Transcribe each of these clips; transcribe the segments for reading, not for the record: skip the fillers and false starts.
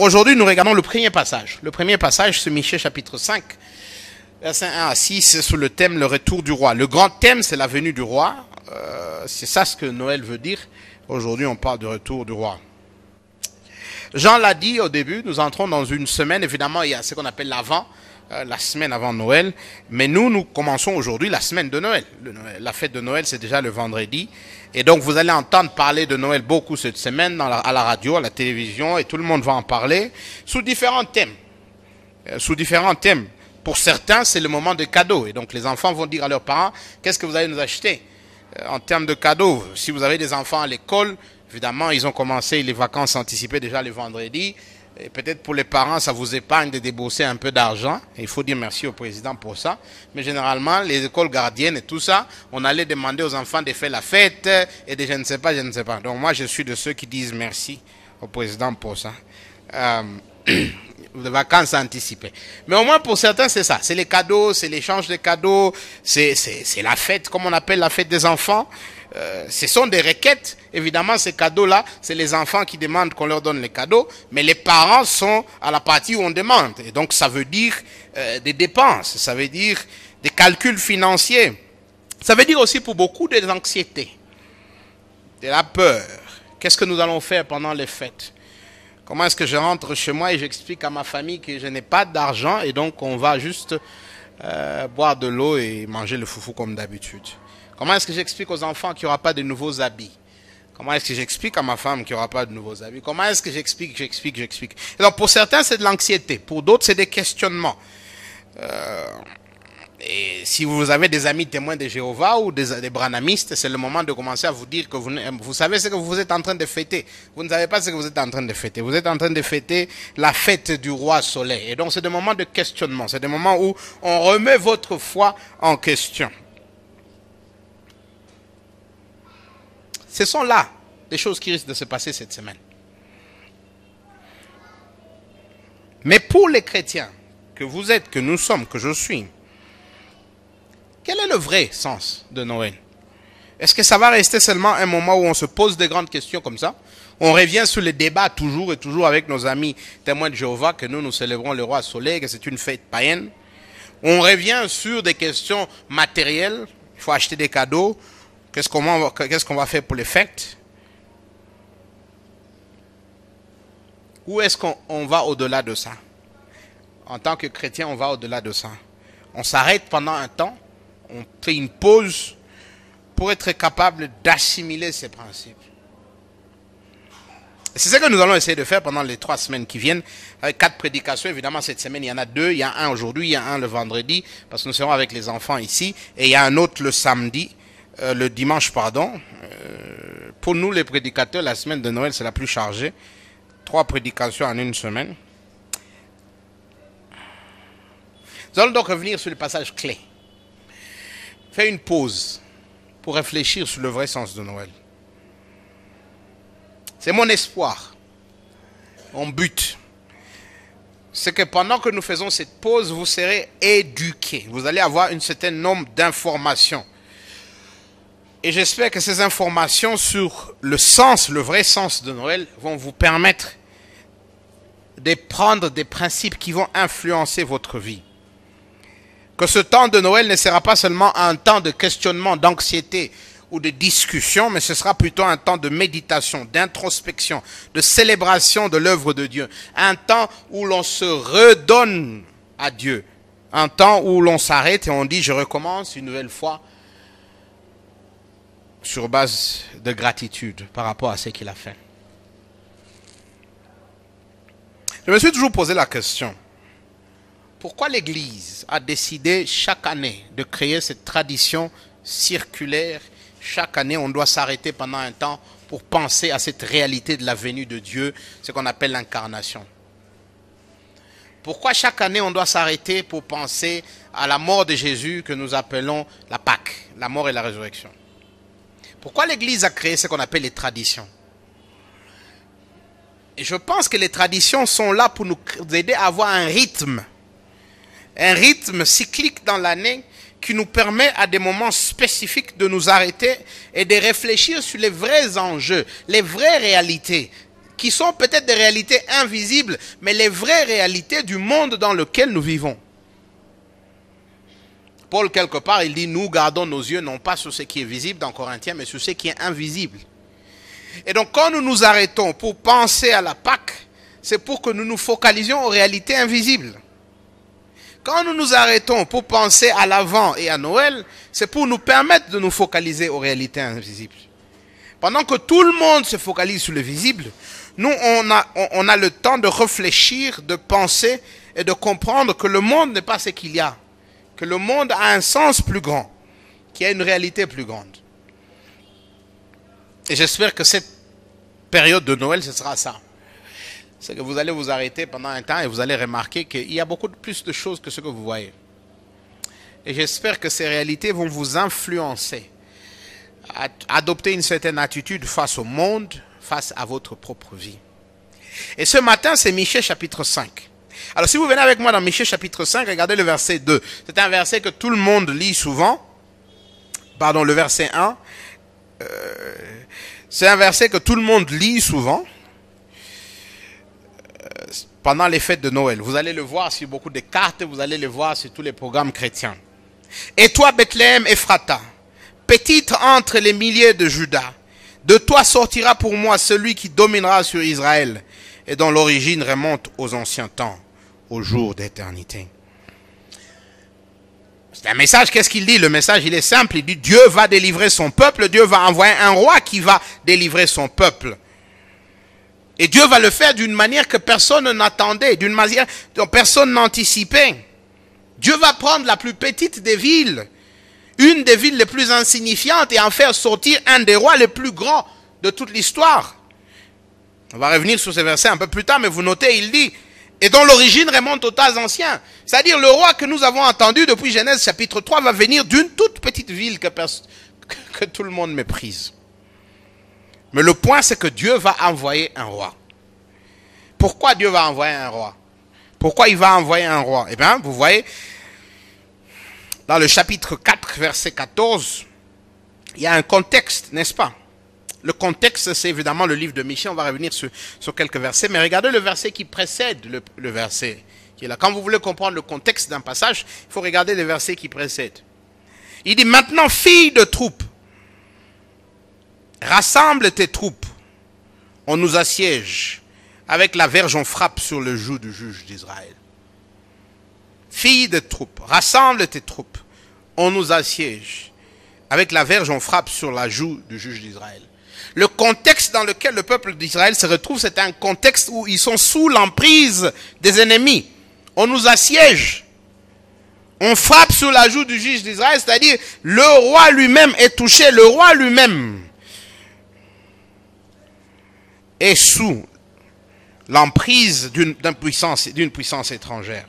Aujourd'hui, nous regardons le premier passage. Le premier passage, c'est Michée chapitre 5, versets 1 à 6, c'est sous le thème le retour du roi. Le grand thème, c'est la venue du roi. C'est ça ce que Noël veut dire. Aujourd'hui, on parle du retour du roi. Jean l'a dit au début, nous entrons dans une semaine. Évidemment, il y a ce qu'on appelle l'avant, la semaine avant Noël. Mais nous commençons aujourd'hui la semaine de Noël. La fête de Noël, c'est déjà le vendredi. Et donc, vous allez entendre parler de Noël beaucoup cette semaine à la radio, à la télévision, et tout le monde va en parler sous différents thèmes. Pour certains, c'est le moment des cadeaux. Et donc, les enfants vont dire à leurs parents, qu'est-ce que vous allez nous acheter en termes de cadeaux? Si vous avez des enfants à l'école, évidemment, ils ont commencé les vacances anticipées déjà le vendredi. Et peut-être pour les parents, ça vous épargne de débourser un peu d'argent. Il faut dire merci au président pour ça. Mais généralement, les écoles gardiennes et tout ça, on allait demander aux enfants de faire la fête et de je ne sais pas. Donc moi, je suis de ceux qui disent merci au président pour ça. Les vacances anticipées. Mais au moins pour certains, c'est ça. C'est les cadeaux, c'est l'échange de cadeaux, c'est la fête, comme on appelle la fête des enfants. Ce sont des requêtes. Évidemment, ces cadeaux-là, c'est les enfants qui demandent qu'on leur donne les cadeaux, mais les parents sont à la partie où on demande. Et donc, ça veut dire des dépenses, ça veut dire des calculs financiers. Ça veut dire aussi pour beaucoup des anxiétés, de la peur. Qu'est-ce que nous allons faire pendant les fêtes? Comment est-ce que je rentre chez moi et j'explique à ma famille que je n'ai pas d'argent et donc on va juste boire de l'eau et manger le foufou comme d'habitude? Comment est-ce que j'explique aux enfants qu'il n'y aura pas de nouveaux habits? Comment est-ce que j'explique à ma femme qu'il n'y aura pas de nouveaux habits? Comment est-ce que j'explique? Alors pour certains, c'est de l'anxiété. Pour d'autres, c'est des questionnements. Et si vous avez des amis témoins de Jéhovah ou des branhamistes, c'est le moment de commencer à vous dire que vous savez ce que vous êtes en train de fêter. Vous ne savez pas ce que vous êtes en train de fêter. Vous êtes en train de fêter la fête du roi soleil. Et donc c'est des moments de questionnement. C'est des moments où on remet votre foi en question. Ce sont là des choses qui risquent de se passer cette semaine. Mais pour les chrétiens que vous êtes, que nous sommes, que je suis, quel est le vrai sens de Noël? Est-ce que ça va rester seulement un moment où on se pose des grandes questions comme ça? On revient sur les débats toujours et toujours avec nos amis témoins de Jéhovah que nous célébrons le roi soleil, que c'est une fête païenne. On revient sur des questions matérielles. Il faut acheter des cadeaux. Qu'est-ce qu'on va faire pour les fêtes? Ou est-ce qu'on va au-delà de ça? En tant que chrétien, on va au-delà de ça. On s'arrête pendant un temps, on fait une pause pour être capable d'assimiler ces principes. C'est ce que nous allons essayer de faire pendant les 3 semaines qui viennent, avec 4 prédications. Évidemment, cette semaine, il y en a 2. Il y a un aujourd'hui, il y a un le vendredi, parce que nous serons avec les enfants ici. Et il y a un autre le samedi. Le dimanche, pardon. Pour nous, les prédicateurs, la semaine de Noël, c'est la plus chargée. 3 prédications en une semaine. Nous allons donc revenir sur le passage clé. Faire une pause pour réfléchir sur le vrai sens de Noël. C'est mon espoir, mon but. C'est que pendant que nous faisons cette pause, vous serez éduqués. Vous allez avoir un certain nombre d'informations. Et j'espère que ces informations sur le sens, le vrai sens de Noël, vont vous permettre de prendre des principes qui vont influencer votre vie. Que ce temps de Noël ne sera pas seulement un temps de questionnement, d'anxiété ou de discussion, mais ce sera plutôt un temps de méditation, d'introspection, de célébration de l'œuvre de Dieu. Un temps où l'on se redonne à Dieu. Un temps où l'on s'arrête et on dit « je recommence une nouvelle fois » sur base de gratitude par rapport à ce qu'il a fait. Je me suis toujours posé la question, pourquoi l'Église a décidé chaque année de créer cette tradition circulaire? Chaque année, on doit s'arrêter pendant un temps pour penser à cette réalité de la venue de Dieu, ce qu'on appelle l'incarnation. Pourquoi chaque année, on doit s'arrêter pour penser à la mort de Jésus que nous appelons la Pâque, la mort et la résurrection? Pourquoi l'Église a créé ce qu'on appelle les traditions? Et je pense que les traditions sont là pour nous aider à avoir un rythme cyclique dans l'année qui nous permet à des moments spécifiques de nous arrêter et de réfléchir sur les vrais enjeux, les vraies réalités qui sont peut-être des réalités invisibles, mais les vraies réalités du monde dans lequel nous vivons. Paul, quelque part, il dit, nous gardons nos yeux non pas sur ce qui est visible dans Corinthiens, mais sur ce qui est invisible. Et donc, quand nous nous arrêtons pour penser à la Pâque, c'est pour que nous nous focalisions aux réalités invisibles. Quand nous nous arrêtons pour penser à l'Avent et à Noël, c'est pour nous permettre de nous focaliser aux réalités invisibles. Pendant que tout le monde se focalise sur le visible, nous, on a le temps de réfléchir, de penser et de comprendre que le monde n'est pas ce qu'il y a. Que le monde a un sens plus grand, qu'il y a une réalité plus grande. Et j'espère que cette période de Noël, ce sera ça. C'est que vous allez vous arrêter pendant un temps et vous allez remarquer qu'il y a beaucoup plus de choses que ce que vous voyez. Et j'espère que ces réalités vont vous influencer à adopter une certaine attitude face au monde, face à votre propre vie. Et ce matin, c'est Michée chapitre 5. Alors si vous venez avec moi dans Michée chapitre 5, regardez le verset 2. C'est un verset que tout le monde lit souvent. Pardon, le verset 1. C'est un verset que tout le monde lit souvent pendant les fêtes de Noël. Vous allez le voir sur beaucoup de cartes, vous allez le voir sur tous les programmes chrétiens. Et toi, Bethléem Ephrata, petite entre les milliers de Juda, de toi sortira pour moi celui qui dominera sur Israël et dont l'origine remonte aux anciens temps, au jour d'éternité. C'est un message, qu'est-ce qu'il dit? Le message, il est simple, il dit Dieu va délivrer son peuple, Dieu va envoyer un roi qui va délivrer son peuple. Et Dieu va le faire d'une manière que personne n'attendait, d'une manière dont personne n'anticipait. Dieu va prendre la plus petite des villes, une des villes les plus insignifiantes, et en faire sortir un des rois les plus grands de toute l'histoire. On va revenir sur ces versets un peu plus tard, mais vous notez, il dit, et dont l'origine remonte aux temps anciens. C'est-à-dire le roi que nous avons entendu depuis Genèse chapitre 3 va venir d'une toute petite ville que tout le monde méprise. Mais le point, c'est que Dieu va envoyer un roi. Pourquoi Dieu va envoyer un roi? Pourquoi il va envoyer un roi? Eh bien, vous voyez, dans le chapitre 4, verset 14, il y a un contexte, n'est-ce pas? Le contexte, c'est évidemment le livre de Michée. On va revenir sur quelques versets. Mais regardez le verset qui précède le verset qui est là. Quand vous voulez comprendre le contexte d'un passage, il faut regarder les versets qui précèdent. Il dit, maintenant, fille de troupe, rassemble tes troupes, on nous assiège, avec la verge on frappe sur le joug du juge d'Israël. Fille de troupes, rassemble tes troupes, on nous assiège, avec la verge on frappe sur la joue du juge d'Israël. Le contexte dans lequel le peuple d'Israël se retrouve, c'est un contexte où ils sont sous l'emprise des ennemis. On nous assiège. On frappe sur la joue du juge d'Israël, c'est-à-dire le roi lui-même est touché, le roi lui-même est sous l'emprise d'une puissance étrangère.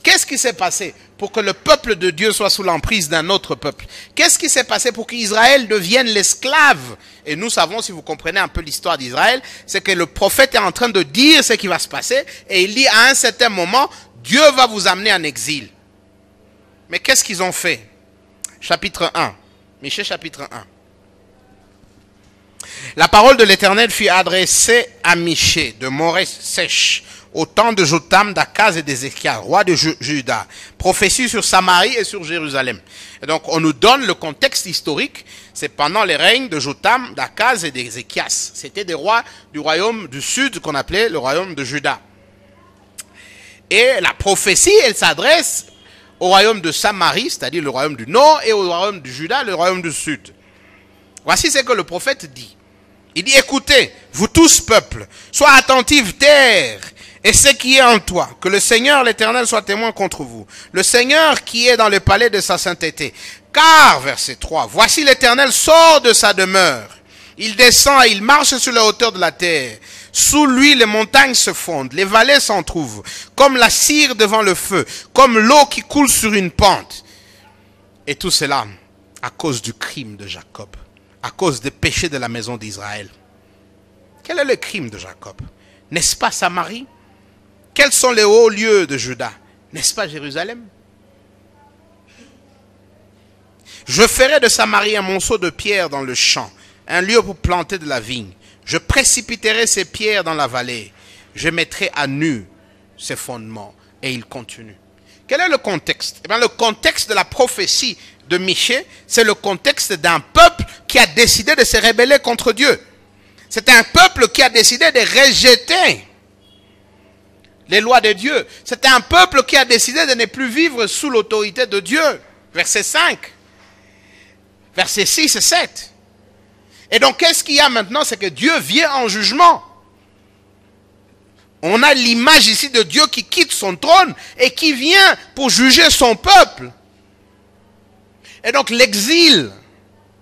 Qu'est-ce qui s'est passé pour que le peuple de Dieu soit sous l'emprise d'un autre peuple? Qu'est-ce qui s'est passé pour qu'Israël devienne l'esclave? Et nous savons, si vous comprenez un peu l'histoire d'Israël, c'est que le prophète est en train de dire ce qui va se passer, et il dit à un certain moment, Dieu va vous amener en exil. Mais qu'est-ce qu'ils ont fait? Chapitre 1, Michée chapitre 1. La parole de l'Éternel fut adressée à Michée de Moreh-Sèche, au temps de Jotam, d'Akaz et d'Ézéchias, roi de Juda, prophétie sur Samarie et sur Jérusalem. Et donc on nous donne le contexte historique, c'est pendant les règnes de Jotam, d'Akaz et d'Ézéchias. C'était des rois du royaume du sud qu'on appelait le royaume de Juda. Et la prophétie, elle s'adresse au royaume de Samarie, c'est-à-dire le royaume du nord, et au royaume du Juda, le royaume du sud. Voici ce que le prophète dit. Il dit, écoutez, vous tous peuples, sois attentifs, terre, et ce qui est en toi, que le Seigneur l'Éternel soit témoin contre vous. Le Seigneur qui est dans le palais de sa sainteté. Car, verset 3, voici l'Éternel sort de sa demeure. Il descend et il marche sur la hauteur de la terre. Sous lui, les montagnes se fondent, les vallées s'en trouvent, comme la cire devant le feu, comme l'eau qui coule sur une pente. Et tout cela à cause du crime de Jacob, à cause des péchés de la maison d'Israël. Quel est le crime de Jacob? N'est-ce pas Samarie? Quels sont les hauts lieux de Juda? N'est-ce pas Jérusalem? Je ferai de Samarie un monceau de pierre dans le champ, un lieu pour planter de la vigne. Je précipiterai ces pierres dans la vallée. Je mettrai à nu ses fondements. Et il continue. Quel est le contexte? Eh bien, le contexte de la prophétie de Michée, c'est le contexte d'un peuple qui a décidé de se rebeller contre Dieu. C'est un peuple qui a décidé de rejeter les lois de Dieu. C'est un peuple qui a décidé de ne plus vivre sous l'autorité de Dieu. Verset 5. Versets 6 et 7. Et donc, qu'est-ce qu'il y a maintenant? C'est que Dieu vient en jugement. On a l'image ici de Dieu qui quitte son trône et qui vient pour juger son peuple. Et donc, l'exil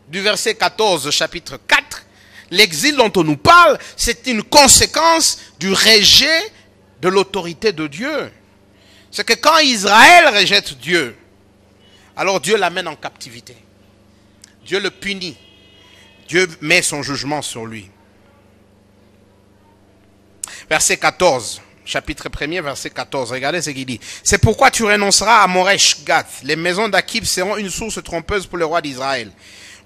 du verset 14, chapitre 4, l'exil dont on nous parle, c'est une conséquence du rejet de l'autorité de Dieu. C'est que quand Israël rejette Dieu, alors Dieu l'amène en captivité. Dieu le punit. Dieu met son jugement sur lui. Verset 14, chapitre 1er, verset 14. Regardez ce qu'il dit. C'est pourquoi tu renonceras à Moresh Gath. Les maisons d'Akib seront une source trompeuse pour le roi d'Israël.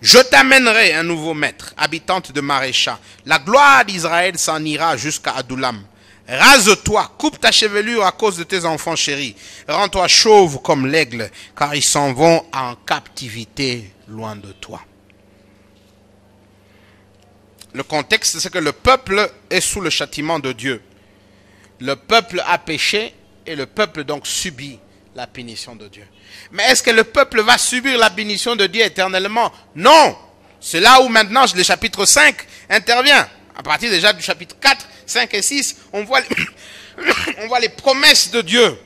Je t'amènerai un nouveau maître, habitante de Marécha. La gloire d'Israël s'en ira jusqu'à Adoulam. Rase-toi, coupe ta chevelure à cause de tes enfants chéris. Rends-toi chauve comme l'aigle, car ils s'en vont en captivité loin de toi. Le contexte, c'est que le peuple est sous le châtiment de Dieu. Le peuple a péché et le peuple donc subit la punition de Dieu. Mais est-ce que le peuple va subir la punition de Dieu éternellement? Non. C'est là où maintenant le chapitre 5 intervient. À partir déjà du chapitre 4, 5 et 6, on voit les promesses de Dieu.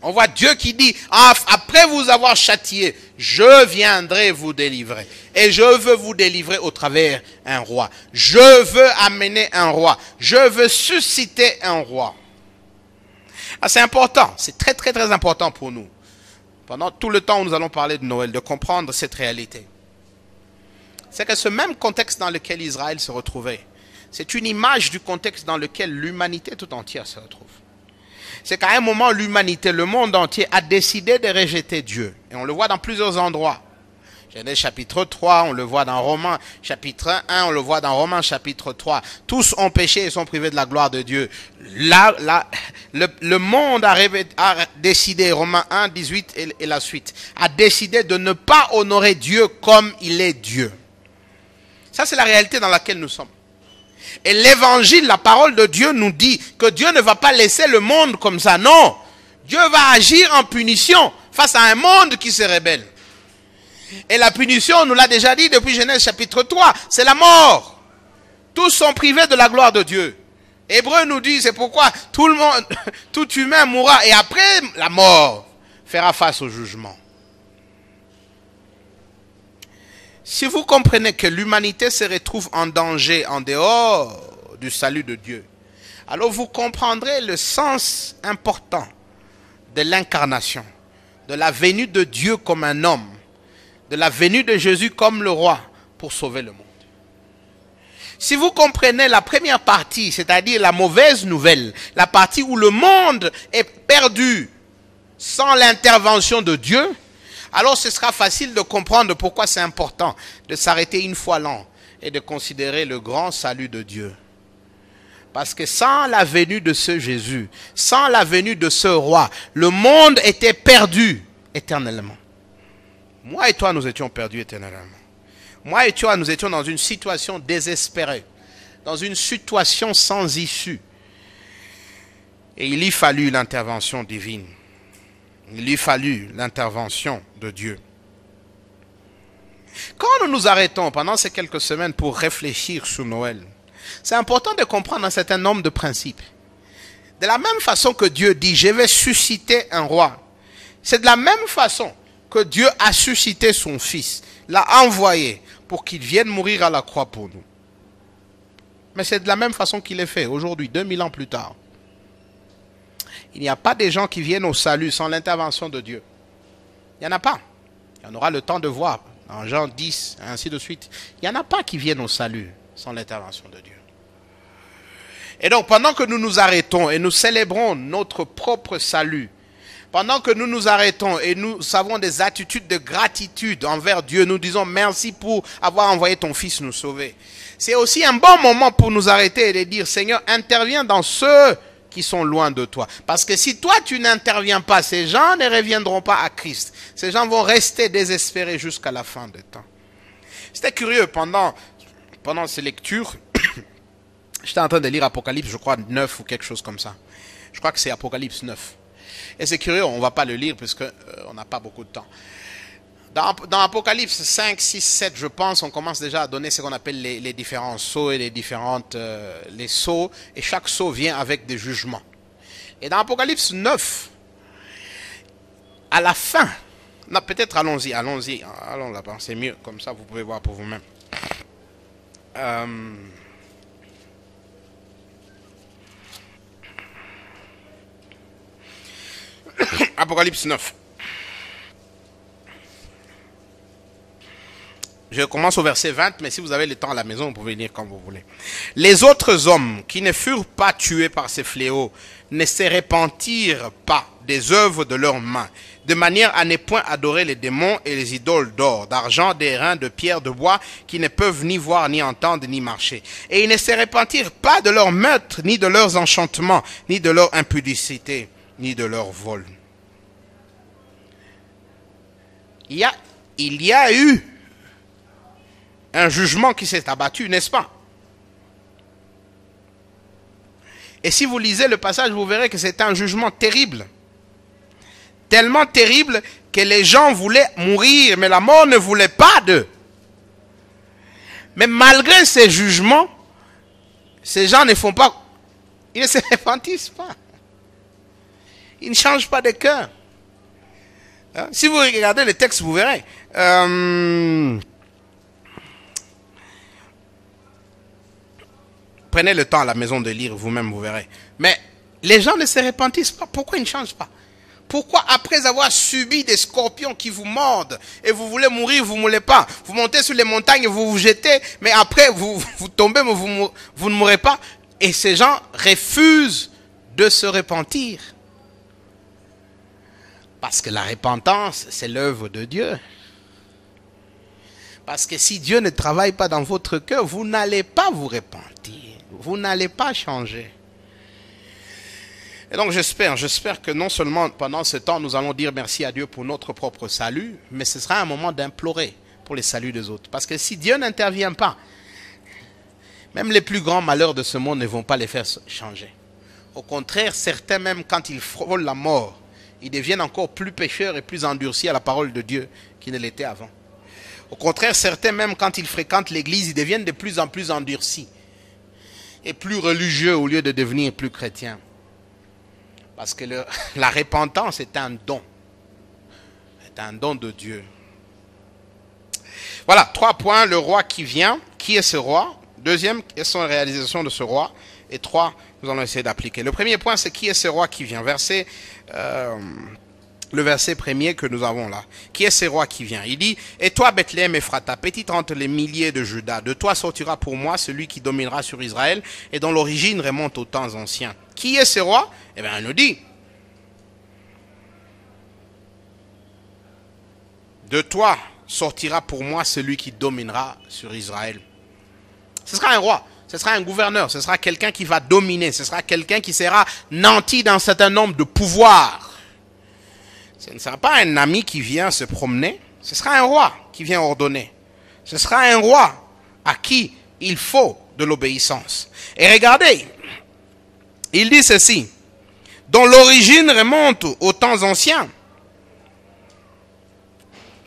On voit Dieu qui dit, après vous avoir châtié, je viendrai vous délivrer. Et je veux vous délivrer au travers un roi. Je veux amener un roi. Je veux susciter un roi. Ah, c'est important. C'est très, très, très important pour nous. Pendant tout le temps où nous allons parler de Noël, de comprendre cette réalité. C'est que ce même contexte dans lequel Israël se retrouvait, c'est une image du contexte dans lequel l'humanité tout entière se retrouve. C'est qu'à un moment, l'humanité, le monde entier a décidé de rejeter Dieu. Et on le voit dans plusieurs endroits. Genèse chapitre 3, on le voit dans Romains chapitre 1, on le voit dans Romains chapitre 3. Tous ont péché et sont privés de la gloire de Dieu. Le monde a décidé, Romains 1, 18 et la suite, a décidé de ne pas honorer Dieu comme il est Dieu. Ça, c'est la réalité dans laquelle nous sommes. Et l'évangile, la parole de Dieu nous dit que Dieu ne va pas laisser le monde comme ça. Non, Dieu va agir en punition face à un monde qui se rébelle. Et la punition, on nous l'a déjà dit depuis Genèse chapitre 3, c'est la mort. Tous sont privés de la gloire de Dieu. Hébreu nous dit, c'est pourquoi tout humain mourra et après la mort fera face au jugement. Si vous comprenez que l'humanité se retrouve en danger en dehors du salut de Dieu, alors vous comprendrez le sens important de l'incarnation, de la venue de Dieu comme un homme, de la venue de Jésus comme le roi pour sauver le monde. Si vous comprenez la première partie, c'est-à-dire la mauvaise nouvelle, la partie où le monde est perdu sans l'intervention de Dieu, alors ce sera facile de comprendre pourquoi c'est important de s'arrêter une fois l'an et de considérer le grand salut de Dieu. Parce que sans la venue de ce Jésus, sans la venue de ce roi, le monde était perdu éternellement. Moi et toi, nous étions perdus éternellement. Moi et toi, nous étions dans une situation désespérée, dans une situation sans issue. Et il y fallut l'intervention divine. Il y fallut l'intervention de Dieu. Quand nous nous arrêtons pendant ces quelques semaines pour réfléchir sur Noël, c'est important de comprendre un certain nombre de principes. De la même façon que Dieu dit, je vais susciter un roi. C'est de la même façon que Dieu a suscité son Fils, l'a envoyé pour qu'il vienne mourir à la croix pour nous. Mais c'est de la même façon qu'il est fait aujourd'hui, 2000 ans plus tard. Il n'y a pas des gens qui viennent au salut sans l'intervention de Dieu. Il n'y en a pas. On aura le temps de voir dans Jean 10, et ainsi de suite. Il n'y en a pas qui viennent au salut sans l'intervention de Dieu. Et donc, pendant que nous nous arrêtons et nous célébrons notre propre salut, Pendant que nous nous arrêtons et nous avons des attitudes de gratitude envers Dieu, nous disons merci pour avoir envoyé ton Fils nous sauver. C'est aussi un bon moment pour nous arrêter et de dire, Seigneur, interviens dans ceux qui sont loin de toi. Parce que si toi tu n'interviens pas, ces gens ne reviendront pas à Christ. Ces gens vont rester désespérés jusqu'à la fin des temps. C'était curieux, pendant ces lectures, j'étais en train de lire Apocalypse, je crois 9 ou quelque chose comme ça. Je crois que c'est Apocalypse 9. Et c'est curieux, on ne va pas le lire parce qu'on n'a pas beaucoup de temps. Dans Apocalypse 5, 6, 7, je pense, on commence déjà à donner ce qu'on appelle les différents sceaux et les sceaux. Et chaque sceau vient avec des jugements. Et dans Apocalypse 9, à la fin, non, peut-être allons là-bas, c'est mieux, comme ça vous pouvez voir pour vous-même. Apocalypse 9. Je commence au verset 20, mais si vous avez le temps à la maison, vous pouvez lire quand vous voulez. Les autres hommes qui ne furent pas tués par ces fléaux ne se repentirent pas des œuvres de leurs mains, de manière à ne point adorer les démons et les idoles d'or, d'argent, d'airain, de pierre, de bois, qui ne peuvent ni voir, ni entendre, ni marcher. Et ils ne se repentirent pas de leurs meurtres, ni de leurs enchantements, ni de leur impudicité, ni de leur vol. Il y a eu un jugement qui s'est abattu, n'est-ce pas? Et si vous lisez le passage, vous verrez que c'est un jugement terrible. Tellement terrible que les gens voulaient mourir, mais la mort ne voulait pas d'eux. Mais malgré ces jugements, ces gens ne font pas, ils ne se repentissent pas. Ils ne changent pas de cœur. Si vous regardez le texte, vous verrez. Prenez le temps à la maison de lire, vous-même, vous verrez. Mais les gens ne se repentissent pas. Pourquoi ils ne changent pas? Pourquoi après avoir subi des scorpions qui vous mordent et vous voulez mourir, vous ne voulez pas? Vous montez sur les montagnes et vous vous jetez, mais après vous tombez, mais vous ne mourrez pas. Et ces gens refusent de se repentir. Parce que la repentance, c'est l'œuvre de Dieu. Parce que si Dieu ne travaille pas dans votre cœur, vous n'allez pas vous repentir. Vous n'allez pas changer. Et donc j'espère que non seulement pendant ce temps, nous allons dire merci à Dieu pour notre propre salut, mais ce sera un moment d'implorer pour le salut des autres. Parce que si Dieu n'intervient pas, même les plus grands malheurs de ce monde ne vont pas les faire changer. Au contraire, certains même quand ils frôlent la mort, ils deviennent encore plus pécheurs et plus endurcis à la parole de Dieu qu'ils ne l'étaient avant. Au contraire, certains même quand ils fréquentent l'église, ils deviennent de plus en plus endurcis et plus religieux au lieu de devenir plus chrétiens. Parce que la repentance est un don. C'est un don de Dieu. Voilà, 3 points. Le roi qui vient. Qui est ce roi? Deuxième, quelles sont les réalisations de ce roi? Et 3, nous allons essayer d'appliquer. Le premier point, c'est qui est ce roi qui vient? Le verset premier que nous avons là. Qui est ce roi qui vient? Il dit, et toi Bethléem Ephrata, petite entre les milliers de Juda, de toi sortira pour moi celui qui dominera sur Israël et dont l'origine remonte aux temps anciens. Qui est ce roi? Eh bien, il nous dit, de toi sortira pour moi celui qui dominera sur Israël. Ce sera un roi, ce sera un gouverneur, ce sera quelqu'un qui va dominer, ce sera quelqu'un qui sera nanti d'un certain nombre de pouvoirs. Ce ne sera pas un ami qui vient se promener, ce sera un roi qui vient ordonner. Ce sera un roi à qui il faut de l'obéissance. Et regardez, il dit ceci, dont l'origine remonte aux temps anciens,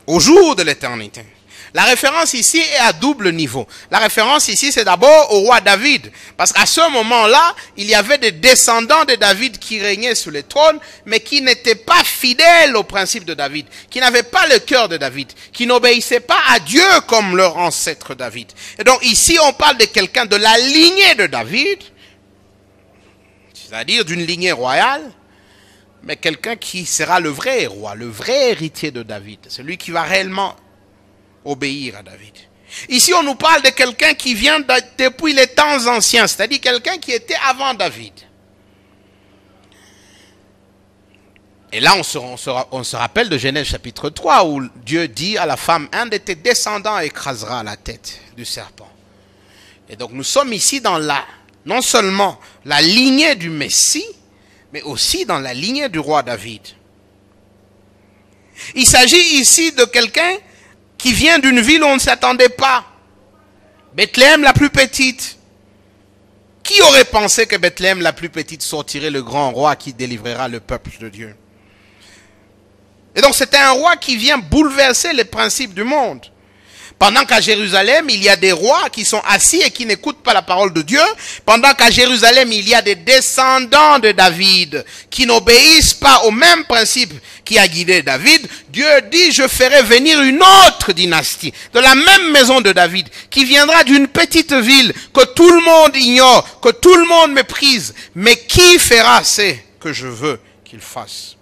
au jour de l'éternité. La référence ici est à double niveau. La référence ici, c'est d'abord au roi David. Parce qu'à ce moment-là, il y avait des descendants de David qui régnaient sur le trône, mais qui n'étaient pas fidèles au principe de David, qui n'avaient pas le cœur de David, qui n'obéissaient pas à Dieu comme leur ancêtre David. Et donc ici, on parle de quelqu'un de la lignée de David, c'est-à-dire d'une lignée royale, mais quelqu'un qui sera le vrai roi, le vrai héritier de David, celui qui va réellement obéir à David. Ici, on nous parle de quelqu'un qui vient depuis les temps anciens, c'est-à-dire quelqu'un qui était avant David. Et là, on se rappelle de Genèse chapitre 3, où Dieu dit à la femme, un de tes descendants écrasera la tête du serpent. Et donc nous sommes ici dans non seulement la lignée du Messie, mais aussi dans la lignée du roi David. Il s'agit ici de quelqu'un qui vient d'une ville où on ne s'attendait pas. Bethléem la plus petite. Qui aurait pensé que Bethléem la plus petite sortirait le grand roi qui délivrera le peuple de Dieu? Et donc c'était un roi qui vient bouleverser les principes du monde. Pendant qu'à Jérusalem, il y a des rois qui sont assis et qui n'écoutent pas la parole de Dieu. Pendant qu'à Jérusalem, il y a des descendants de David qui n'obéissent pas au même principe qui a guidé David. Dieu dit, je ferai venir une autre dynastie de la même maison de David qui viendra d'une petite ville que tout le monde ignore, que tout le monde méprise, mais qui fera ce que je veux qu'il fasse.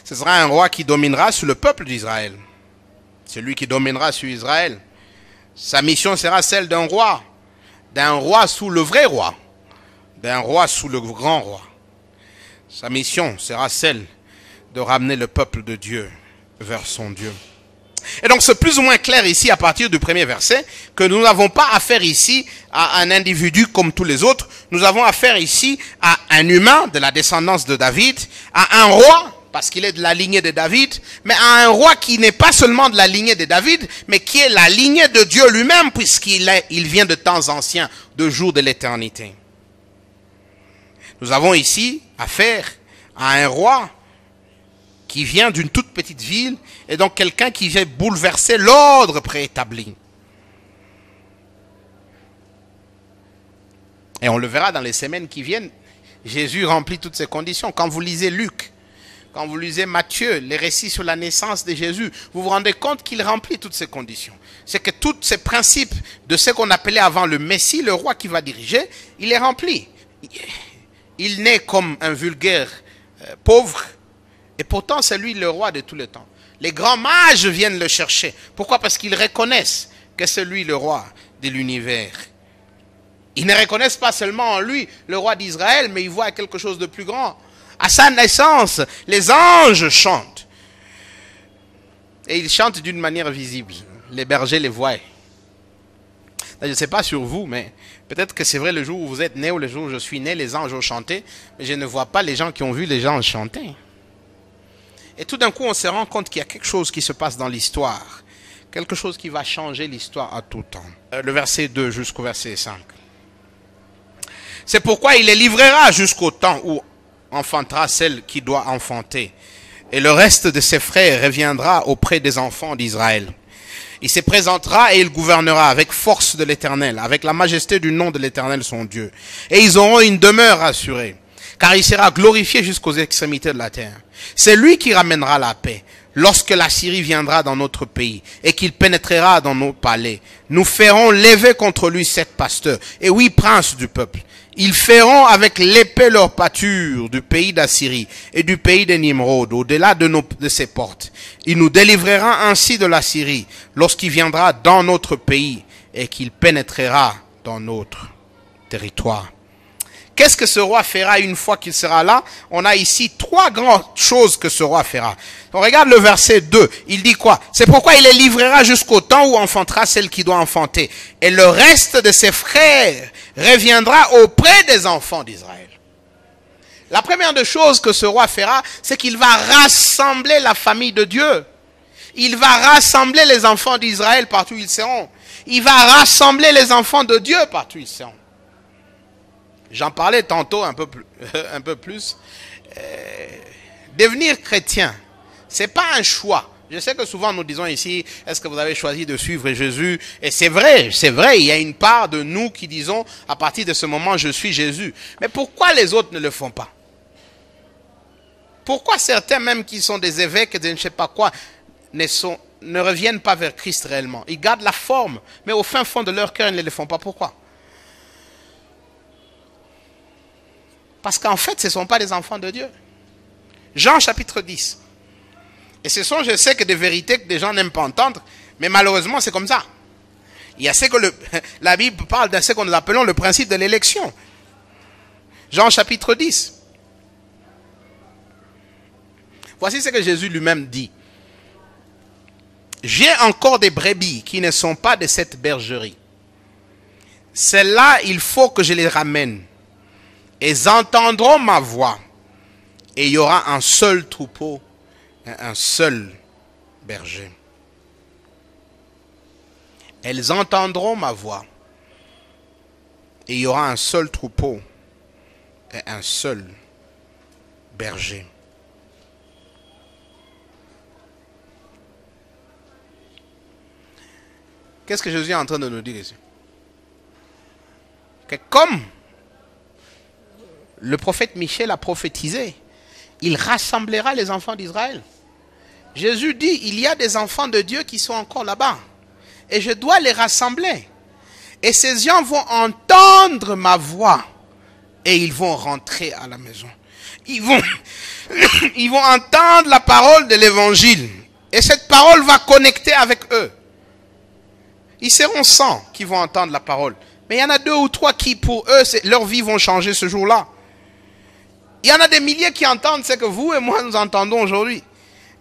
Ce sera un roi qui dominera sur le peuple d'Israël. C'est lui qui dominera sur Israël. Sa mission sera celle d'un roi sous le vrai roi, d'un roi sous le grand roi. Sa mission sera celle de ramener le peuple de Dieu vers son Dieu. Et donc c'est plus ou moins clair ici à partir du premier verset que nous n'avons pas affaire ici à un individu comme tous les autres. Nous avons affaire ici à un humain de la descendance de David, à un roi, parce qu'il est de la lignée de David, mais à un roi qui n'est pas seulement de la lignée de David, mais qui est la lignée de Dieu lui-même, puisqu'il vient de temps anciens, de jours de l'éternité. Nous avons ici affaire à un roi qui vient d'une toute petite ville, et donc quelqu'un qui vient bouleverser l'ordre préétabli. Et on le verra dans les semaines qui viennent, Jésus remplit toutes ces conditions. Quand vous lisez Luc, quand vous lisez Matthieu, les récits sur la naissance de Jésus, vous vous rendez compte qu'il remplit toutes ces conditions. C'est que tous ces principes de ce qu'on appelait avant le Messie, le roi qui va diriger, il est rempli. Il naît comme un vulgaire pauvre, et pourtant c'est lui le roi de tous les temps. Les grands mages viennent le chercher. Pourquoi? Parce qu'ils reconnaissent que c'est lui le roi de l'univers. Ils ne reconnaissent pas seulement en lui le roi d'Israël, mais ils voient quelque chose de plus grand. À sa naissance, les anges chantent. Et ils chantent d'une manière visible. Les bergers les voient. Je ne sais pas sur vous, mais peut-être que c'est vrai le jour où vous êtes né ou le jour où je suis né, les anges ont chanté. Mais je ne vois pas les gens qui ont vu les anges chanter. Et tout d'un coup, on se rend compte qu'il y a quelque chose qui se passe dans l'histoire. Quelque chose qui va changer l'histoire à tout temps. Le verset 2 jusqu'au verset 5. C'est pourquoi il les livrera jusqu'au temps où enfantera celle qui doit enfanter. Et le reste de ses frères reviendra auprès des enfants d'Israël. Il se présentera et il gouvernera avec force de l'Éternel, avec la majesté du nom de l'Éternel son Dieu. Et ils auront une demeure assurée, car il sera glorifié jusqu'aux extrémités de la terre. C'est lui qui ramènera la paix. Lorsque la Syrie viendra dans notre pays et qu'il pénétrera dans nos palais, nous ferons lever contre lui 7 pasteurs et 8 princes du peuple. Ils feront avec l'épée leur pâture du pays d'Assyrie et du pays de Nimrod, au-delà de ses portes. Il nous délivrera ainsi de la Syrie lorsqu'il viendra dans notre pays et qu'il pénétrera dans notre territoire. Qu'est-ce que ce roi fera une fois qu'il sera là? On a ici 3 grandes choses que ce roi fera. On regarde le verset 2. Il dit quoi? C'est pourquoi il les livrera jusqu'au temps où enfantera celle qui doit enfanter. Et le reste de ses frères reviendra auprès des enfants d'Israël. La première des choses que ce roi fera, c'est qu'il va rassembler la famille de Dieu. Il va rassembler les enfants d'Israël partout où ils seront. Il va rassembler les enfants de Dieu partout où ils seront. J'en parlais tantôt un peu plus. Devenir chrétien, c'est pas un choix. Je sais que souvent nous disons ici, est-ce que vous avez choisi de suivre Jésus? Et c'est vrai, il y a une part de nous qui disons, à partir de ce moment, je suis Jésus. Mais pourquoi les autres ne le font pas? Pourquoi certains même qui sont des évêques, de je ne sais pas quoi, ne reviennent pas vers Christ réellement? Ils gardent la forme, mais au fin fond de leur cœur, ils ne le font pas. Pourquoi? Parce qu'en fait, ce ne sont pas des enfants de Dieu. Jean chapitre 10. Et ce sont, je sais, que des vérités que des gens n'aiment pas entendre, mais malheureusement, c'est comme ça. Il y a ce que la Bible parle de ce que nous appelons le principe de l'élection. Jean chapitre 10. Voici ce que Jésus lui-même dit. J'ai encore des brebis qui ne sont pas de cette bergerie. Celles-là, il faut que je les ramène. Elles entendront ma voix. Et il y aura un seul troupeau, un seul berger. Elles entendront ma voix. Et il y aura un seul troupeau et un seul berger. Qu'est-ce que Jésus est en train de nous dire ici? Que comme le prophète Michel a prophétisé, il rassemblera les enfants d'Israël. Jésus dit, il y a des enfants de Dieu qui sont encore là-bas. Et je dois les rassembler. Et ces gens vont entendre ma voix. Et ils vont rentrer à la maison. Ils vont entendre la parole de l'évangile. Et cette parole va connecter avec eux. Ils seront 100 qui vont entendre la parole. Mais il y en a 2 ou 3 qui, pour eux, leur vie vont changer ce jour-là. Il y en a des milliers qui entendent ce que vous et moi nous entendons aujourd'hui.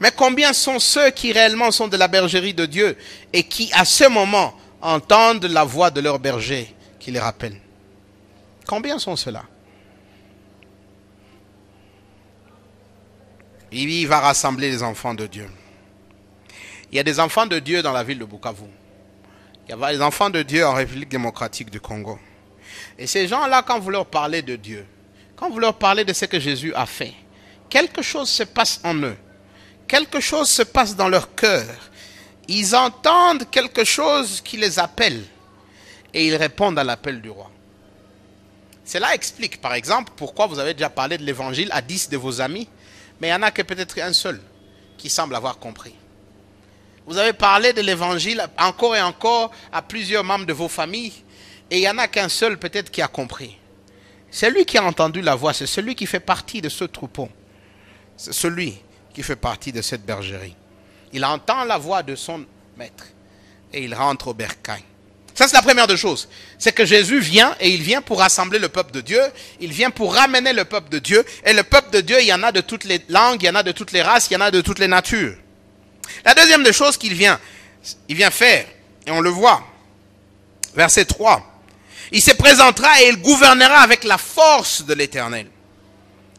Mais combien sont ceux qui réellement sont de la bergerie de Dieu et qui, à ce moment, entendent la voix de leur berger qui les rappelle? Combien sont ceux-là? Il va rassembler les enfants de Dieu. Il y a des enfants de Dieu dans la ville de Bukavu. Il y a des enfants de Dieu en République démocratique du Congo. Et ces gens-là, quand vous leur parlez de Dieu, quand vous leur parlez de ce que Jésus a fait, quelque chose se passe en eux. Quelque chose se passe dans leur cœur. Ils entendent quelque chose qui les appelle. Et ils répondent à l'appel du roi. Cela explique, par exemple, pourquoi vous avez déjà parlé de l'évangile à 10 de vos amis, mais il y en a que peut-être un seul qui semble avoir compris. Vous avez parlé de l'évangile encore et encore à plusieurs membres de vos familles, et il n'y en a qu'un seul peut-être qui a compris. Celui qui a entendu la voix, c'est celui qui fait partie de ce troupeau. C'est celui qui fait partie de cette bergerie. Il entend la voix de son maître et il rentre au bercail. Ça, c'est la première des choses. C'est que Jésus vient et il vient pour rassembler le peuple de Dieu. Il vient pour ramener le peuple de Dieu. Et le peuple de Dieu, il y en a de toutes les langues, il y en a de toutes les races, il y en a de toutes les natures. La deuxième des choses qu'il vient faire, et on le voit, verset 3, il se présentera et il gouvernera avec la force de l'Éternel,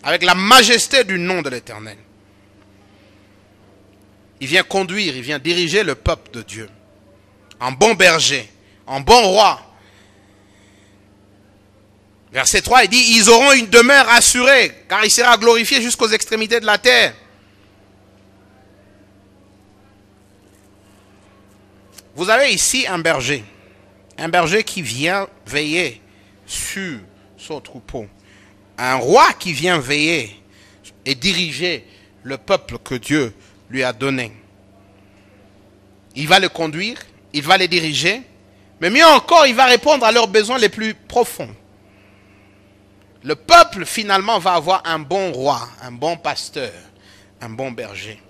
avec la majesté du nom de l'Éternel. Il vient conduire, il vient diriger le peuple de Dieu, en bon berger, en bon roi. Verset 3, il dit, ils auront une demeure assurée, car il sera glorifié jusqu'aux extrémités de la terre. Vous avez ici un berger qui vient veiller sur son troupeau, un roi qui vient veiller et diriger le peuple que Dieu lui a donné. Il va le conduire, il va les diriger, mais mieux encore, il va répondre à leurs besoins les plus profonds. Le peuple finalement va avoir un bon roi, un bon pasteur, un bon berger.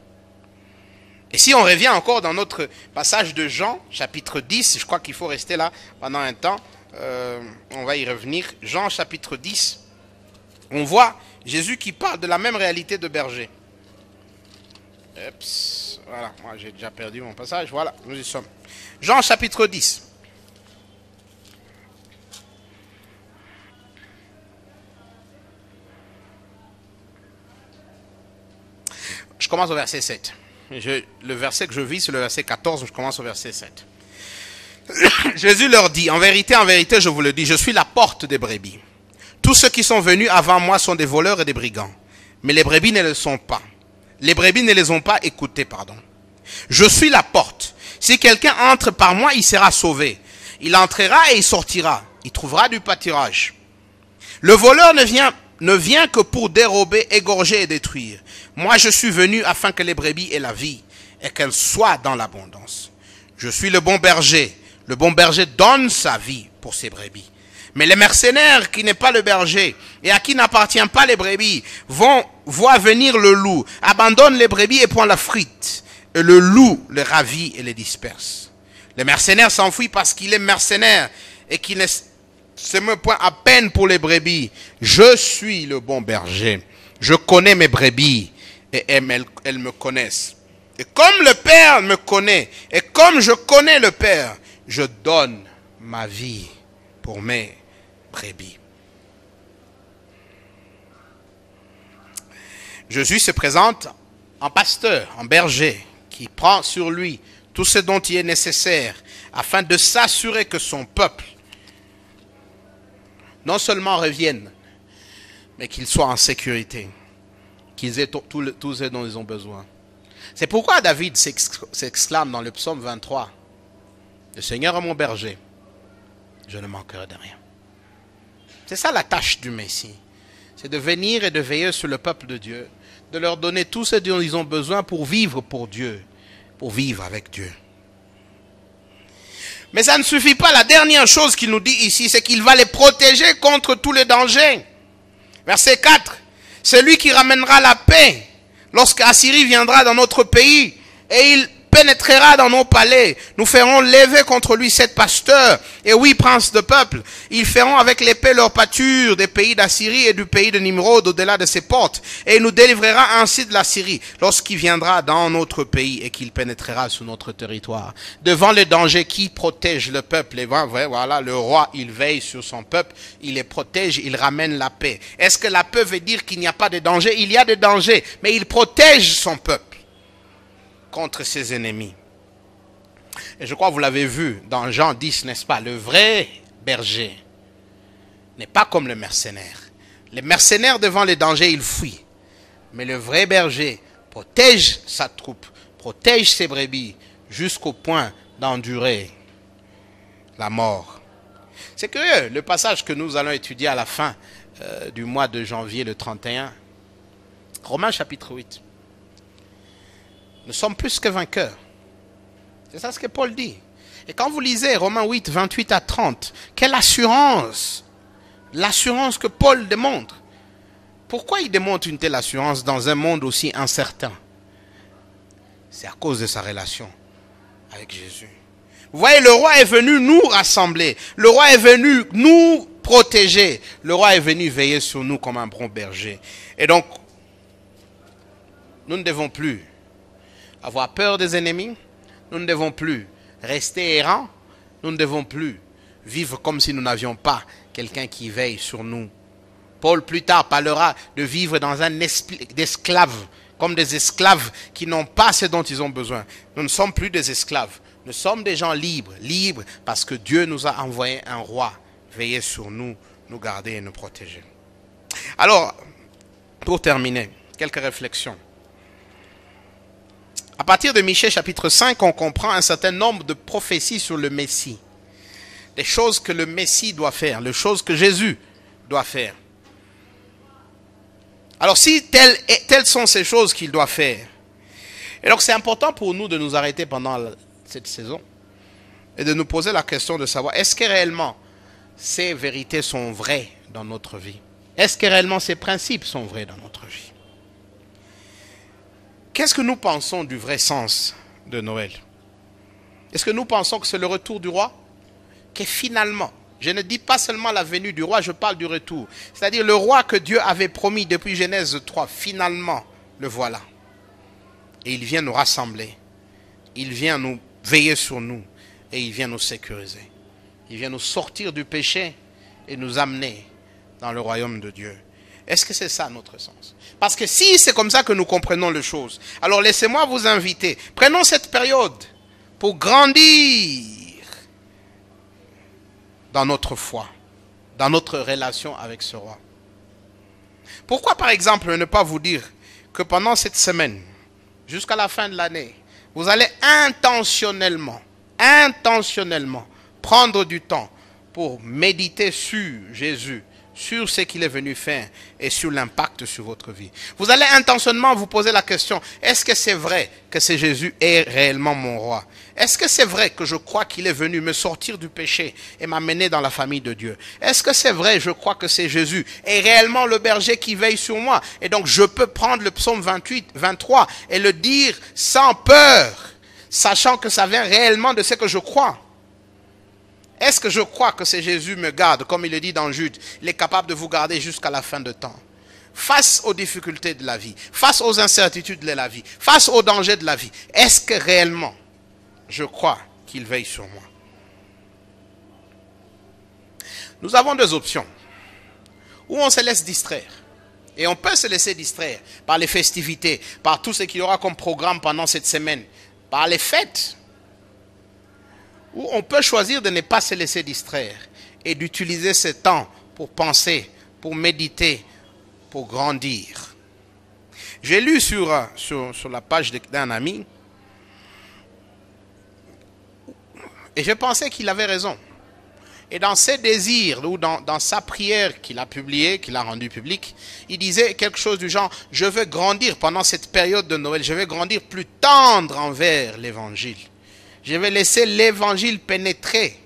Et si on revient encore dans notre passage de Jean, chapitre 10, je crois qu'il faut rester là pendant un temps, on va y revenir. Jean, chapitre 10, on voit Jésus qui parle de la même réalité de berger. Ups, voilà, moi j'ai déjà perdu mon passage, voilà, nous y sommes. Jean, chapitre 10. Je commence au verset 7. Le verset que je vis, c'est le verset 14, je commence au verset 7. Jésus leur dit, en vérité, je vous le dis, je suis la porte des brebis. Tous ceux qui sont venus avant moi sont des voleurs et des brigands. Mais les brebis ne le sont pas. Les brebis ne les ont pas écoutés, pardon. Je suis la porte. Si quelqu'un entre par moi, il sera sauvé. Il entrera et il sortira. Il trouvera du pâturage. Le voleur ne vient que pour dérober, égorger et détruire. Moi, je suis venu afin que les brebis aient la vie et qu'elles soient dans l'abondance. Je suis le bon berger. Le bon berger donne sa vie pour ses brebis. Mais les mercenaires qui n'est pas le berger et à qui n'appartient pas les brebis voient venir le loup, abandonnent les brebis et prennent la frite. Et le loup les ravit et les disperse. Le mercenaire s'enfuit parce qu'il est mercenaire et qu'il C'est mon point à peine pour les brebis. Je suis le bon berger. Je connais mes brebis et elles me connaissent. Et comme le Père me connaît et comme je connais le Père, je donne ma vie pour mes brebis. Jésus se présente en pasteur, en berger, qui prend sur lui tout ce dont il est nécessaire afin de s'assurer que son peuple non seulement revienne, mais qu'ils soient en sécurité, qu'ils aient tout ce dont ils ont besoin. C'est pourquoi David s'exclame dans le psaume 23, « Le Seigneur est mon berger, je ne manquerai de rien. » C'est ça la tâche du Messie. C'est de venir et de veiller sur le peuple de Dieu, de leur donner tout ce dont ils ont besoin pour vivre pour Dieu, pour vivre avec Dieu. Mais ça ne suffit pas. La dernière chose qu'il nous dit ici, c'est qu'il va les protéger contre tous les dangers. Verset 4. C'est lui qui ramènera la paix lorsque Assyrie viendra dans notre pays et il pénétrera dans nos palais. Nous ferons lever contre lui 7 pasteurs et 8 princes de peuple. Ils feront avec l'épée leur pâture des pays d'Assyrie et du pays de Nimrod au-delà de ses portes. Et il nous délivrera ainsi de l'Assyrie lorsqu'il viendra dans notre pays et qu'il pénétrera sur notre territoire. Devant le danger, qui protège le peuple? Et voilà, le roi, il veille sur son peuple, il les protège, il ramène la paix. Est-ce que la paix veut dire qu'il n'y a pas de danger? Il y a des dangers, mais il protège son peuple contre ses ennemis. Et je crois que vous l'avez vu dans Jean 10, n'est-ce pas? Le vrai berger n'est pas comme le mercenaire. Les mercenaires, devant les dangers, ils fuient. Mais le vrai berger protège sa troupe, protège ses brebis jusqu'au point d'endurer la mort. C'est curieux, le passage que nous allons étudier à la fin du mois de janvier, le 31, Romains chapitre 8. Nous sommes plus que vainqueurs. C'est ça ce que Paul dit. Et quand vous lisez Romains 8, 28 à 30, quelle assurance! L'assurance que Paul démontre. Pourquoi il démontre une telle assurance dans un monde aussi incertain? C'est à cause de sa relation avec Jésus. Vous voyez, le roi est venu nous rassembler. Le roi est venu nous protéger. Le roi est venu veiller sur nous comme un bon berger. Et donc, nous ne devons plus avoir peur des ennemis, nous ne devons plus rester errants, nous ne devons plus vivre comme si nous n'avions pas quelqu'un qui veille sur nous. Paul plus tard parlera de vivre dans un esprit d'esclaves, comme des esclaves qui n'ont pas ce dont ils ont besoin. Nous ne sommes plus des esclaves, nous sommes des gens libres, libres parce que Dieu nous a envoyé un roi veiller sur nous, nous garder et nous protéger. Alors, pour terminer, quelques réflexions. À partir de Michée chapitre 5, on comprend un certain nombre de prophéties sur le Messie. Des choses que le Messie doit faire, les choses que Jésus doit faire. Alors si telles sont ces choses qu'il doit faire, et donc c'est important pour nous de nous arrêter pendant cette saison et de nous poser la question de savoir, est-ce que réellement ces vérités sont vraies dans notre vie? Est-ce que réellement ces principes sont vrais dans notre vie? Qu'est-ce que nous pensons du vrai sens de Noël? Est-ce que nous pensons que c'est le retour du roi? Que finalement, je ne dis pas seulement la venue du roi, je parle du retour. C'est-à-dire le roi que Dieu avait promis depuis Genèse 3, finalement, le voilà. Et il vient nous rassembler. Il vient nous veiller sur nous. Et il vient nous sécuriser. Il vient nous sortir du péché et nous amener dans le royaume de Dieu. Est-ce que c'est ça notre sens? Parce que si c'est comme ça que nous comprenons les choses, alors laissez-moi vous inviter. Prenons cette période pour grandir dans notre foi, dans notre relation avec ce roi. Pourquoi par exemple ne pas vous dire que pendant cette semaine, jusqu'à la fin de l'année, vous allez intentionnellement prendre du temps pour méditer sur Jésus, sur ce qu'il est venu faire et sur l'impact sur votre vie. Vous allez intentionnellement vous poser la question, est-ce que c'est vrai que c'est Jésus est réellement mon roi? Est-ce que c'est vrai que je crois qu'il est venu me sortir du péché et m'amener dans la famille de Dieu? Est-ce que c'est vrai, je crois que c'est Jésus est réellement le berger qui veille sur moi? Et donc je peux prendre le psaume 28, 23 et le dire sans peur, sachant que ça vient réellement de ce que je crois. Est-ce que je crois que c'est Jésus me garde, comme il le dit dans Jude, il est capable de vous garder jusqu'à la fin de temps? Face aux difficultés de la vie, face aux incertitudes de la vie, face aux dangers de la vie, est-ce que réellement je crois qu'il veille sur moi? Nous avons deux options. Ou on se laisse distraire. Et on peut se laisser distraire par les festivités, par tout ce qu'il y aura comme programme pendant cette semaine, par les fêtes. Ou on peut choisir de ne pas se laisser distraire et d'utiliser ce temps pour penser, pour méditer, pour grandir. J'ai lu sur la page d'un ami et je pensais qu'il avait raison. Et dans ses désirs, ou dans sa prière qu'il a publiée, qu'il a rendue publique, il disait quelque chose du genre, je veux grandir pendant cette période de Noël, je veux grandir plus tendre envers l'évangile. Je vais laisser l'évangile pénétrer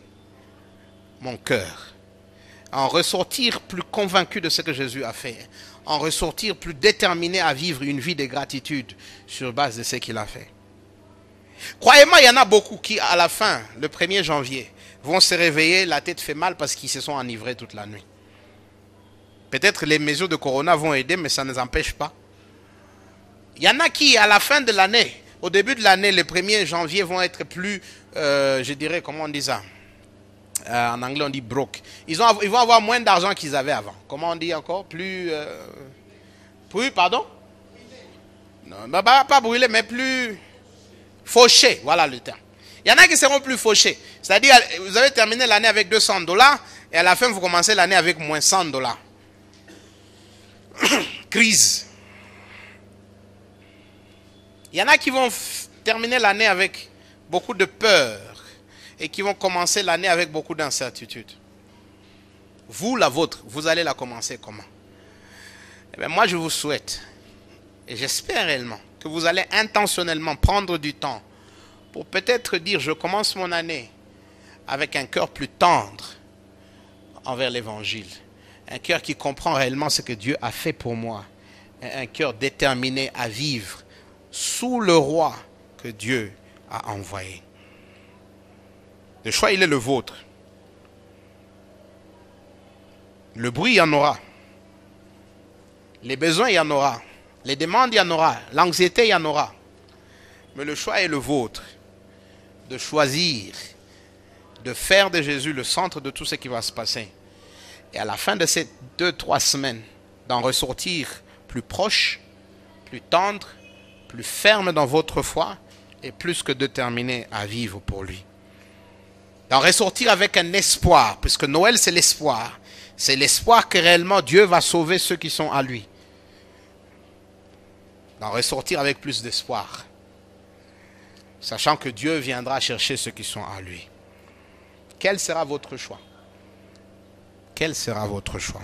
mon cœur, en ressortir plus convaincu de ce que Jésus a fait, en ressortir plus déterminé à vivre une vie de gratitude sur base de ce qu'il a fait. Croyez-moi, il y en a beaucoup qui, à la fin, le 1er janvier, vont se réveiller, la tête fait mal parce qu'ils se sont enivrés toute la nuit. Peut-être les mesures de Corona vont aider, mais ça ne les empêche pas. Il y en a qui, à la fin de l'année, au début de l'année, le 1er janvier, vont être plus, je dirais, comment on dit ça? En anglais, on dit broke. Ils vont avoir moins d'argent qu'ils avaient avant. Comment on dit encore? Plus, pardon? Non, pas brûlé, mais plus fauché. Voilà le terme. Il y en a qui seront plus fauchés. C'est-à-dire, vous avez terminé l'année avec $200 et à la fin, vous commencez l'année avec moins $100. Crise. Il y en a qui vont terminer l'année avec beaucoup de peur et qui vont commencer l'année avec beaucoup d'incertitude. Vous, la vôtre, vous allez la commencer comment? Eh bien, moi, je vous souhaite, et j'espère réellement, que vous allez intentionnellement prendre du temps pour peut-être dire, je commence mon année avec un cœur plus tendre envers l'évangile. Un cœur qui comprend réellement ce que Dieu a fait pour moi. Un cœur déterminé à vivre sous le roi que Dieu a envoyé. Le choix, il est le vôtre. Le bruit, il y en aura. Les besoins, il y en aura. Les demandes, il y en aura. L'anxiété, il y en aura. Mais le choix est le vôtre. De choisir, de faire de Jésus le centre de tout ce qui va se passer. Et à la fin de ces 2-3 semaines, d'en ressortir plus proche, plus tendre, plus ferme dans votre foi et plus que déterminé à vivre pour lui. D'en ressortir avec un espoir, puisque Noël c'est l'espoir. C'est l'espoir que réellement Dieu va sauver ceux qui sont à lui. D'en ressortir avec plus d'espoir. Sachant que Dieu viendra chercher ceux qui sont à lui. Quel sera votre choix? Quel sera votre choix?